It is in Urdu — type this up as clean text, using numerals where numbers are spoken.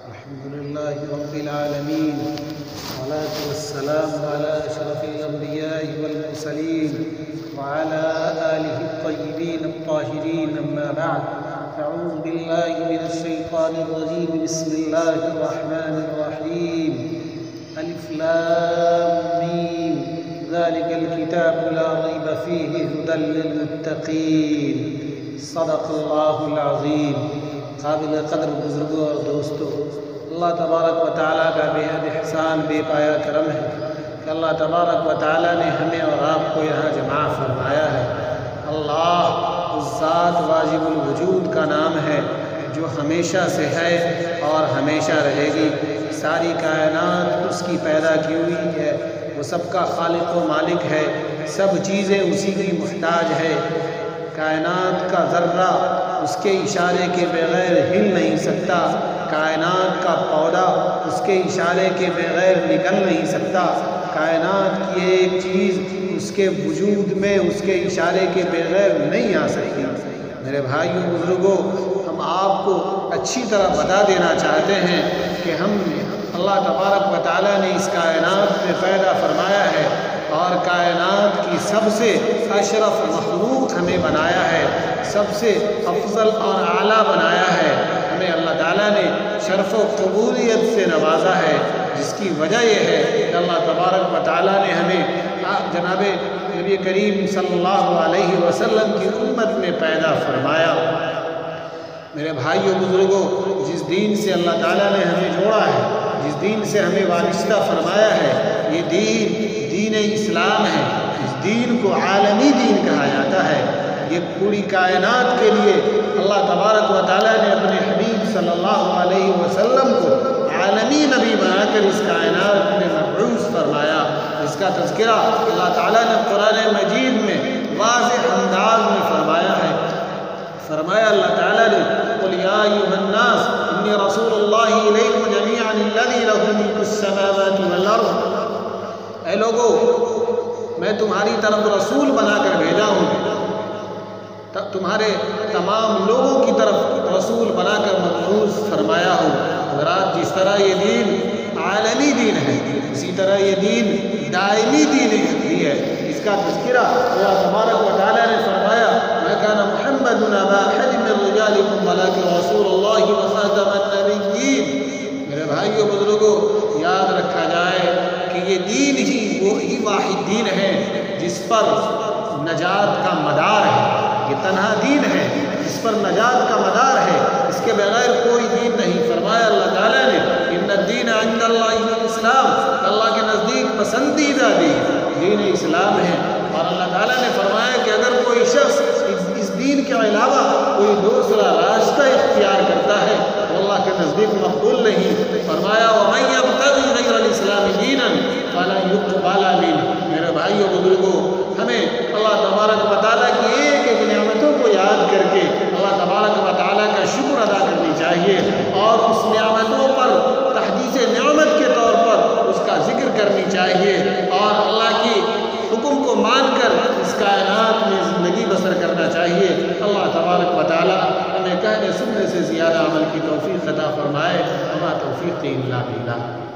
الحمد لله رب العالمين، والصلاة والسلام على أشرف الأنبياء والمرسلين وعلى آله الطيبين الطاهرين، أما بعد. أعوذ بالله من الشيطان الرجيم. بسم الله الرحمن الرحيم. ألف لام ميم، ذلك الكتاب لا ريب فيه هدى للمتقين. صدق اللہ العظیم. قابل قدر بزرگوں اور دوستوں، اللہ تبارک و تعالیٰ کا بے حد احسان، بے پایا کرم ہے کہ اللہ تبارک و تعالیٰ نے ہمیں اور آپ کو یہاں جمع فرمایا ہے. اللہ اس ذات واجب الوجود کا نام ہے جو ہمیشہ سے ہے اور ہمیشہ رہے گی. ساری کائنات اس کی پیدا کی ہوئی ہے، وہ سب کا خالق و مالک ہے، سب چیزیں اسی کی محتاج ہے. کائنات کا ذرہ اس کے اشارے کے بغیر ہل نہیں سکتا، کائنات کا پودا اس کے اشارے کے بغیر نکل نہیں سکتا، کائنات کی ایک چیز اس کے وجود میں اس کے اشارے کے بغیر نہیں آ سکتی. میرے بھائیوں بزرگوں، ہم آپ کو اچھی طرح بتا دینا چاہتے ہیں کہ اللہ تبارک و تعالیٰ نے اس کائنات میں پیدا فرمایا ہے اور کائنات کی سب سے اشرف مخلوق ہمیں بنایا ہے، سب سے افضل اور اعلیٰ بنایا ہے. ہمیں اللہ تعالیٰ نے شرف و قبولیت سے نوازا ہے، جس کی وجہ یہ ہے کہ اللہ تبارک و تعالیٰ نے ہمیں جناب نبی کریم صلی اللہ علیہ وسلم کی امت میں پیدا فرمایا. میرے بھائیوں بزرگوں، جس دین سے اللہ تعالیٰ نے ہمیں جوڑا ہے، جس دین سے ہمیں وابستہ فرمایا ہے، یہ دین اسلام ہے. اس دین کو عالمی دین کہا جاتا ہے. یہ پوری کائنات کے لیے اللہ تبارک و تعالیٰ نے اپنے حبیب صلی اللہ علیہ وسلم کو عالمی نبی بنا کر اس کائنات میں مبعوث فرمایا. اس کا تذکرہ اللہ تعالیٰ نے قرآن مجید میں واضح انداز میں فرمایا ہے. فرمایا اللہ تعالیٰ نے قُلْ يَا أَيُّهَا النَّاسُ إِنِّي رَسُولُ اللَّهِ إِلَيْكُمْ جَمِيعًا الَّذِي لَهُ مُلْكُ السَّمَاوَاتِ وَالْأَرْضِ. اے لوگو، میں تمہاری طرف رسول بنا کر بھیجا ہوں، تمہارے تمام لوگوں کی طرف رسول بنا کر مبعوث فرمایا ہوں. حضرات، جس طرح یہ دین عالمی دین ہے، اسی طرح یہ دین دائمی دین بھی ہے. اس کا تذکرہ اللہ تبارک و تعالیٰ نے فرمایا مَا كَانَ مُحَمَّدٌ أَبَا أَحَدٍ مِّن رِّجَالِكُمْ وَلَٰكِن رَّسُولُ اللَّهِ وَخَاتَمَ النَّبِيِّينَ. میرے بھائیو بزرگوں، یاد رکھا جائے کہ یہ دین ہی وہی واحد دین ہے جس پر نجات کا مدار ہے. یہ تنہا دین ہے جس پر نجات کا مدار ہے، اس کے بغیر کوئی دین نہیں. فرمایا اللہ تعالیٰ نے ان الدین عند اللہ الاسلام، اللہ کے نزدیک پسندیدہ دین اسلام ہے. اور اللہ تعالیٰ نے فرمایا کہ اگر کوئی شخص اس دین کے علاوہ کوئی دوسرا راستہ اختیار کرتا ہے تو اللہ کے نزدیک مقبول نہیں. فرمایا وَمَن يَبْتَغِ غَيْرَ الْإِسْلَامِ دِينًا فَلَن يُقْبَلَ مِنْهُ. میرے بھائیو بزرگوں، ہمیں اللہ تبارک و تعالیٰ کی ایک ایک نعمتوں کو یاد کر کے اللہ تبارک و تعالیٰ کا شکر ادا کرنی چاہیے اور اس نعمتوں پر تحدیث نعمت کے طور پر اس کا ذکر کرنی چاہیے اور اللہ کی حکم کو مان کر اس کائنات میں زندگی بسر کرنا چاہیے. اللہ تبارک و تعالیٰ ہمیں کہنے سننے سے زیادہ عمل کی توفیق عطا فرمائے. وما توفیقی الا باللہ.